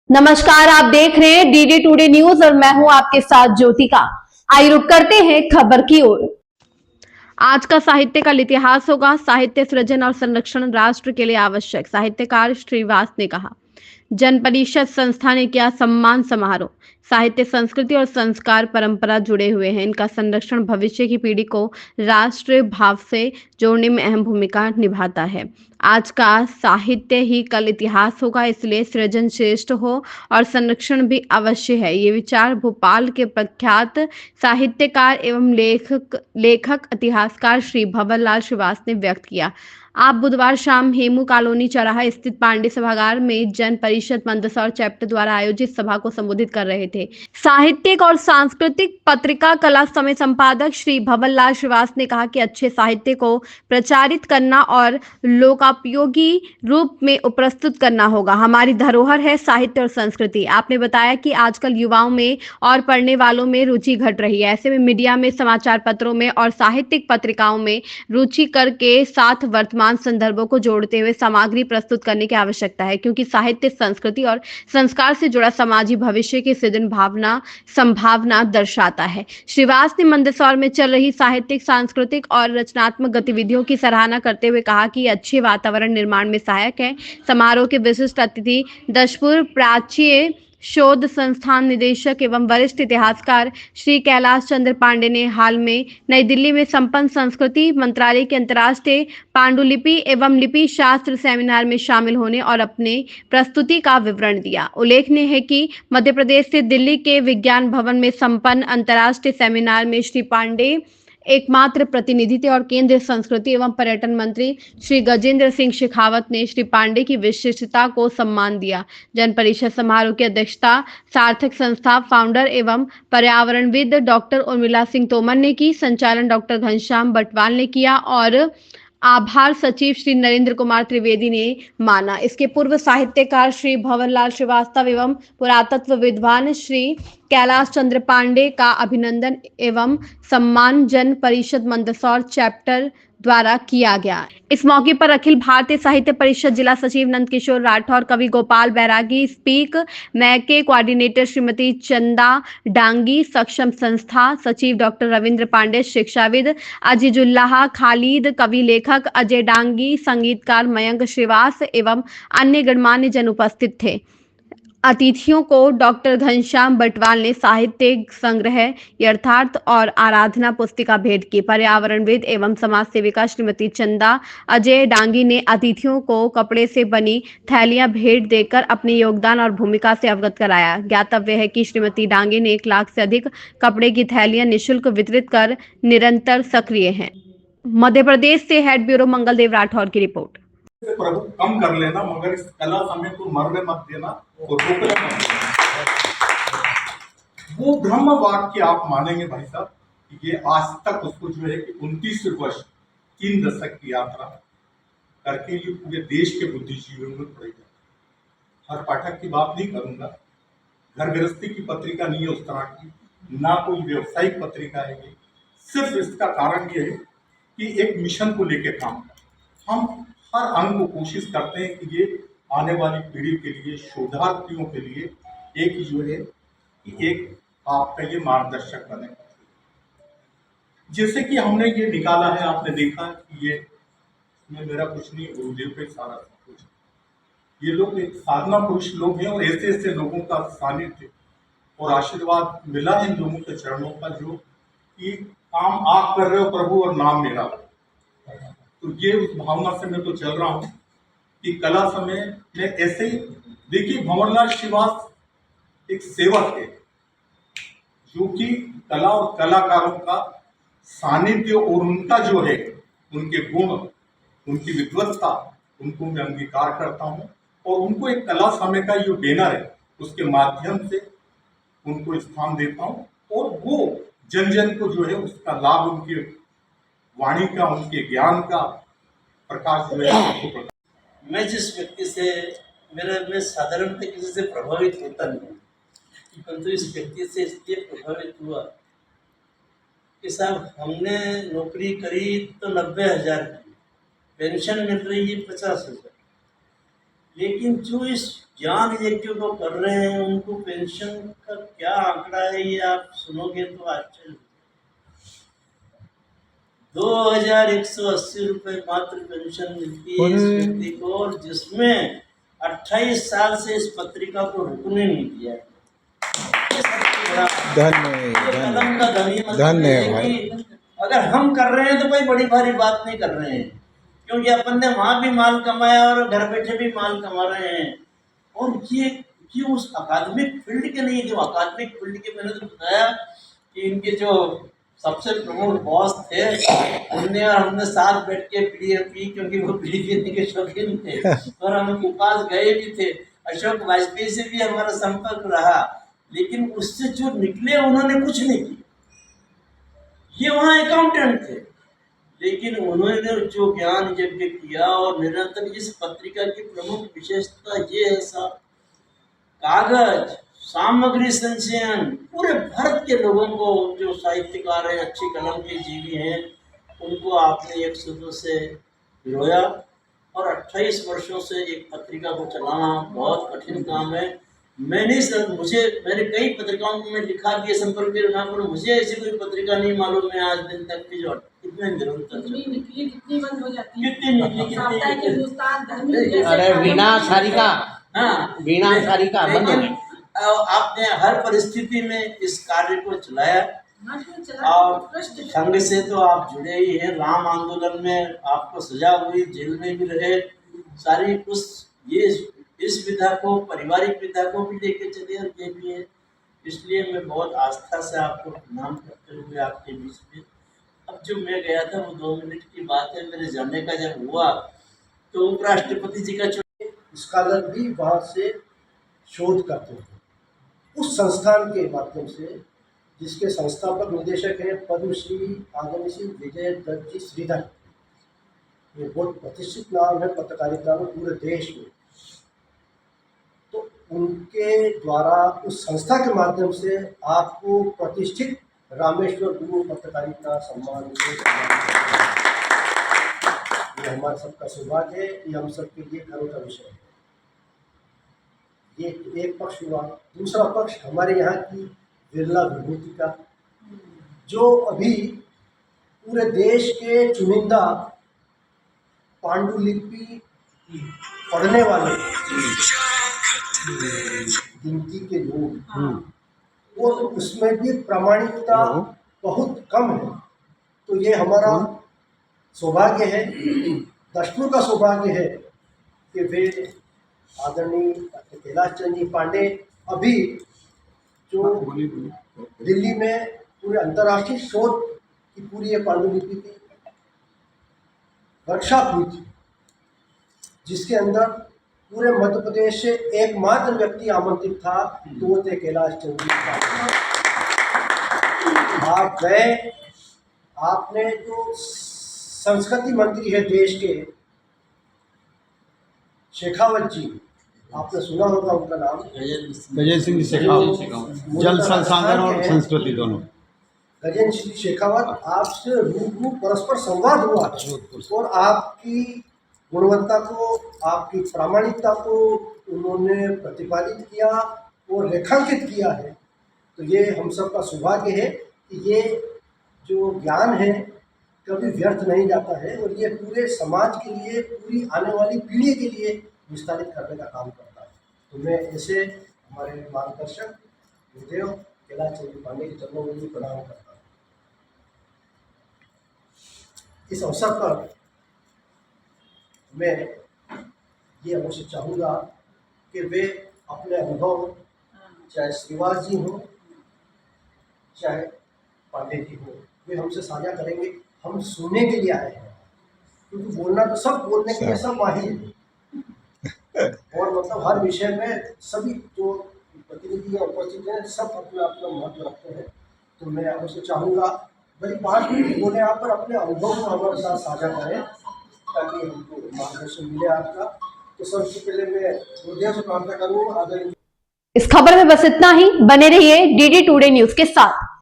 नमस्कार, आप देख रहे हैं डीडी टुडे न्यूज और मैं हूं आपके साथ ज्योतिका। आइए रुक करते हैं खबर की ओर। आज का साहित्य का इतिहास होगा। साहित्य सृजन और संरक्षण राष्ट्र के लिए आवश्यक। साहित्यकार श्रीवास ने कहा। जन परिषद संस्था ने किया सम्मान समारोह। साहित्य, संस्कृति और संस्कार परंपरा जुड़े हुए हैं। इनका संरक्षण भविष्य की पीढ़ी को राष्ट्रीय भाव से जोड़ने में अहम भूमिका निभाता है। आज का साहित्य ही कल इतिहास होगा, इसलिए सृजन श्रेष्ठ हो और संरक्षण भी अवश्य है। ये विचार भोपाल के प्रख्यात साहित्यकार एवं लेखक इतिहासकार श्री भंवरलाल श्रीवास ने व्यक्त किया। आप बुधवार शाम हेमू कॉलोनी चौराहा स्थित पांडे सभागार में जन परिषद मंदसौर चैप्टर द्वारा आयोजित सभा को संबोधित कर रहे थे। साहित्यिक और सांस्कृतिक पत्रिका कला समय संपादक श्री भंवरलाल श्रीवास ने कहा कि अच्छे साहित्य को प्रचारित करना और लोकोपयोगी रूप में प्रस्तुत करना होगा। हमारी धरोहर है साहित्य और संस्कृति। आपने बताया कि आजकल युवाओं में और पढ़ने वालों में रुचि घट रही है। ऐसे में मीडिया में, समाचार पत्रों में और साहित्यिक पत्रिकाओं में रुचि के साथ वर्तमान संदर्भों को जोड़ते हुए सामग्री प्रस्तुत करने की आवश्यकता है, क्योंकि साहित्य संस्कृति और संस्कार से जुड़ा समाजी भविष्य की सृजन संभावना दर्शाता है। श्रीवास ने मंदसौर में चल रही साहित्यिक, सांस्कृतिक और रचनात्मक गतिविधियों की सराहना करते हुए कहा कि अच्छे वातावरण निर्माण में सहायक है। समारोह के विशिष्ट अतिथि दशपुर प्राच्य शोध संस्थान निदेशक एवं वरिष्ठ इतिहासकार श्री कैलाश चंद्र पांडे ने हाल में नई दिल्ली में संपन्न संस्कृति मंत्रालय के अंतर्राष्ट्रीय पांडुलिपि एवं लिपि शास्त्र सेमिनार में शामिल होने और अपने प्रस्तुति का विवरण दिया। उल्लेखनीय है कि मध्य प्रदेश से दिल्ली के विज्ञान भवन में संपन्न अंतर्राष्ट्रीय सेमिनार में श्री पांडे एकमात्र प्रतिनिधि थे और केंद्रीय संस्कृति एवं पर्यटन मंत्री श्री गजेंद्र सिंह शेखावत ने श्री पांडे की विशिष्टता को सम्मान दिया। जन परिषद समारोह की अध्यक्षता सार्थक संस्था फाउंडर एवं पर्यावरणविद डॉक्टर उर्मिला सिंह तोमर ने की। संचालन डॉक्टर घनश्याम बटवाल ने किया और आभार सचिव श्री नरेंद्र कुमार त्रिवेदी ने माना। इसके पूर्व साहित्यकार श्री भंवरलाल श्रीवास्तव एवं पुरातत्व विद्वान श्री कैलाश चंद्र पांडे का अभिनंदन एवं सम्मान जन परिषद मंदसौर चैप्टर द्वारा किया गया। इस मौके पर अखिल भारतीय साहित्य परिषद जिला सचिव नंदकिशोर राठौर, कवि गोपाल बैरागी, स्पीक मैके कोऑर्डिनेटर श्रीमती चंदा डांगी, सक्षम संस्था सचिव डॉक्टर रविंद्र पांडे, शिक्षाविद अजीजुल्लाह खालिद, कवि लेखक अजय डांगी, संगीतकार मयंक श्रीवास एवं अन्य गणमान्य जन उपस्थित थे। अतिथियों को डॉक्टर घनश्याम बटवाल ने साहित्य संग्रह यथार्थ और आराधना पुस्तिका भेंट की। पर्यावरणविद एवं समाज सेविका श्रीमती चंदा अजय डांगी ने अतिथियों को कपड़े से बनी थैलियां भेंट देकर अपने योगदान और भूमिका से अवगत कराया। ज्ञातव्य है कि श्रीमती डांगी ने 1 लाख से अधिक कपड़े की थैलियां निःशुल्क वितरित कर निरंतर सक्रिय हैं। मध्य प्रदेश से हेड ब्यूरो मंगलदेव राठौर की रिपोर्ट। प्रभु कम कर लेना, मगर इस कला समय को मरने मत देना और रोकने मत देना। वो ब्रह्म वाक्य आप मानेंगे भाई साहब कि ये आज तक उसको जो है कि 29 वर्ष 3 दशक की यात्रा करके ये पूरे देश के बुद्धिजीवियों में पड़े जाए। हर पाठक की बात नहीं करूंगा, घर गृहस्थी की पत्रिका नहीं है उस तरह की, ना कोई व्यवसायिक पत्रिका है ये। सिर्फ इसका कारण ये है कि एक मिशन को लेकर काम कर हम हर अंग को कोशिश करते हैं कि ये आने वाली पीढ़ी के लिए, शोधार्थियों के लिए एक जो है कि एक आपका ये मार्गदर्शक बने। जैसे कि हमने ये निकाला है, आपने देखा कि ये इसमें मेरा कुछ नहीं, गुरुदेव पे सारा कुछ। ये लोग एक साधना पुरुष लोग हैं और ऐसे ऐसे लोगों का सानिध्य और आशीर्वाद मिला इन लोगों के चरणों का, जो कि काम आप कर रहे हो प्रभु और नाम मेरा। तो ये उस भावना से मैं तो चल रहा हूँ कि कला समय में ऐसे ही देखिए, भंवरलाल श्रीवास एक सेवक है जो कि कला और कलाकारों का सानिध्य और उनका जो है उनके गुण, उनकी विद्वत्ता, उनको मैं अंगीकार करता हूँ और उनको एक कला समय का जो बैनर है उसके माध्यम से उनको स्थान देता हूँ और वो जन जन को जो है उसका लाभ, उनके वाणी का, उनके ज्ञान का प्रकाश जो है। मैं जिस व्यक्ति से मैं साधारणतः किसी से प्रभावित होता नहीं, परंतु इस व्यक्ति से इसलिए प्रभावित हुआ कि साहब हमने नौकरी करी तो 90,000 की, पेंशन मिल रही है 50,000। लेकिन जो इस ज्ञान यज्ञ को कर रहे हैं उनको पेंशन का क्या आंकड़ा है ये आप सुनोगे तो आश्चर्य होगा। 2180 रुपए मात्र पेंशन मिलती है इस व्यक्ति को, और जिसमें 28 साल से इस पत्रिका को रुकने नहीं दिया है। ये सबसे बड़ा कलम का धनी मतलब है कि अगर हम कर रहे हैं तो कोई बड़ी भारी बात नहीं कर रहे हैं, क्योंकि अपन ने वहां भी माल कमाया और घर बैठे भी माल कमा रहे हैं। और ये उस अकादमिक फील्ड के नहीं, जो अकादमिक फील्ड के मैंने तो बताया कि इनके जो सबसे प्रमुख बॉस थे उनने और हमने साथ बैठ के बीड़ी पी, क्योंकि वो बीड़ी पीने के शौकीन थे और हम उनके पास गए भी थे। अशोक वाजपेयी से भी हमारा संपर्क रहा, लेकिन उससे जो निकले उन्होंने कुछ नहीं किया। ये वहाँ अकाउंटेंट थे, लेकिन उन्होंने जो ज्ञान यज्ञ किया और निरंतर इस पत्रिका की प्रमुख विशेषता ये है साहब, कागज सामग्री संचयन पूरे भारत के लोगों को, जो साहित्यकार हैं, अच्छी कलम के जीवी हैं, उनको आपने एक सूत्र से पिरोया। और 28 वर्षों से एक पत्रिका को चलाना बहुत कठिन काम है। मैंने कई पत्रिकाओं में लिखा भी है, संपर्क भी रखा, पर मुझे ऐसी कोई पत्रिका नहीं मालूम है आज दिन तक की जो इतने निरंतर निकली कितनी बंद हो जाती है, कितनी निकली हिंदुस्तान धर्मी अरे वीणा सारिका, हाँ, वीणा सारिका बंद हो गई। आपने हर परिस्थिति में इस कार्य को चलाया और संघ से तो आप जुड़े ही हैं। राम आंदोलन में आपको सजा हुई, जेल में भी रहे, सारी इस विधा को, पारिवारिक विधा को भी लेके चले और ये भी है। इसलिए मैं बहुत आस्था से आपको प्रणाम करते हुए आपके बीच में, अब जो मैं गया था वो 2 मिनट की बात है। मेरे जाने का जब हुआ तो उपराष्ट्रपति जी का स्कॉलर भी वहाँ से शोध करते हैं उस संस्थान के माध्यम से, जिसके संस्थापक निदेशक हैं पद्मश्री आदरणीय विजय दत्त जी श्रीधर। ये बहुत प्रतिष्ठित नाम है पत्रकारिता में पूरे देश में। तो उनके द्वारा उस संस्था के माध्यम से आपको प्रतिष्ठित रामेश्वर गुरु पत्रकारिता सम्मान ये हमारा सबका सौभाग्य है, ये हम सबके लिए गर्व का विषय है। ये एक पक्ष हुआ। दूसरा पक्ष हमारे यहाँ की बिरला विभूति का, जो अभी पूरे देश के चुनिंदा पांडुलिपि पढ़ने वाले गिनती के लोग, और उसमें भी प्रामाणिकता बहुत कम है। तो ये हमारा सौभाग्य है, दर्शकों का सौभाग्य है कि वे आदरणीय कैलाश चंद जी पांडे अभी जो दिल्ली में पूरे अंतर्राष्ट्रीय शोध की पूरी ये पांडुलिपि की वर्कशॉप हुई थी, जिसके अंदर पूरे मध्य प्रदेश से एकमात्र व्यक्ति आमंत्रित था, तो वो थे कैलाश चंद जी पांडे। आप गए, आपने जो संस्कृति मंत्री है देश के शेखावत जी, आपने सुना होगा उनका नाम, गजेंद्र सिंह शेखावत, जल संसाधन और संस्कृति दोनों। गजेंद्र सिंह शेखावत, आपसे रूबरू परस्पर संवाद हुआ और आपकी गुणवत्ता को, आपकी प्रामाणिकता को उन्होंने प्रतिपादित किया और रेखांकित किया है। तो ये हम सबका सौभाग्य है कि ये जो ज्ञान है कभी व्यर्थ नहीं जाता है, और ये पूरे समाज के लिए, पूरी आने वाली पीढ़ी के लिए विस्तारित करने का काम करता है। तो मैं ऐसे हमारे मार्गदर्शक गुरुदेव कैलाश चंद पांडे के चरणों में भी प्रणाम करता हूँ। इस अवसर पर मैं ये अवश्य चाहूँगा कि वे अपने अनुभव, चाहे श्रीवास जी हों चाहे पांडे जी हों, वे हमसे साझा करेंगे। हम सुनने के लिए आए हैं, क्योंकि बोलना तो सब, बोलने के लिए सब माहिर है, और मतलब हर विषय में सभी जो प्रतिनिधि उपस्थित हैं सब अपना अपना महत्व रखते हैं। तो मैं आपसे चाहूँगा बड़ी 5 मिनट बोले, आप पर अपने अनुभव को हमारे साथ साझा करें ताकि हमको मार्गदर्शन मिले आपका। तो सबसे पहले मैं गुरुदेव से प्रार्थना करूँ। इस खबर में बस इतना ही। बने रहिए DD टुडे न्यूज के साथ।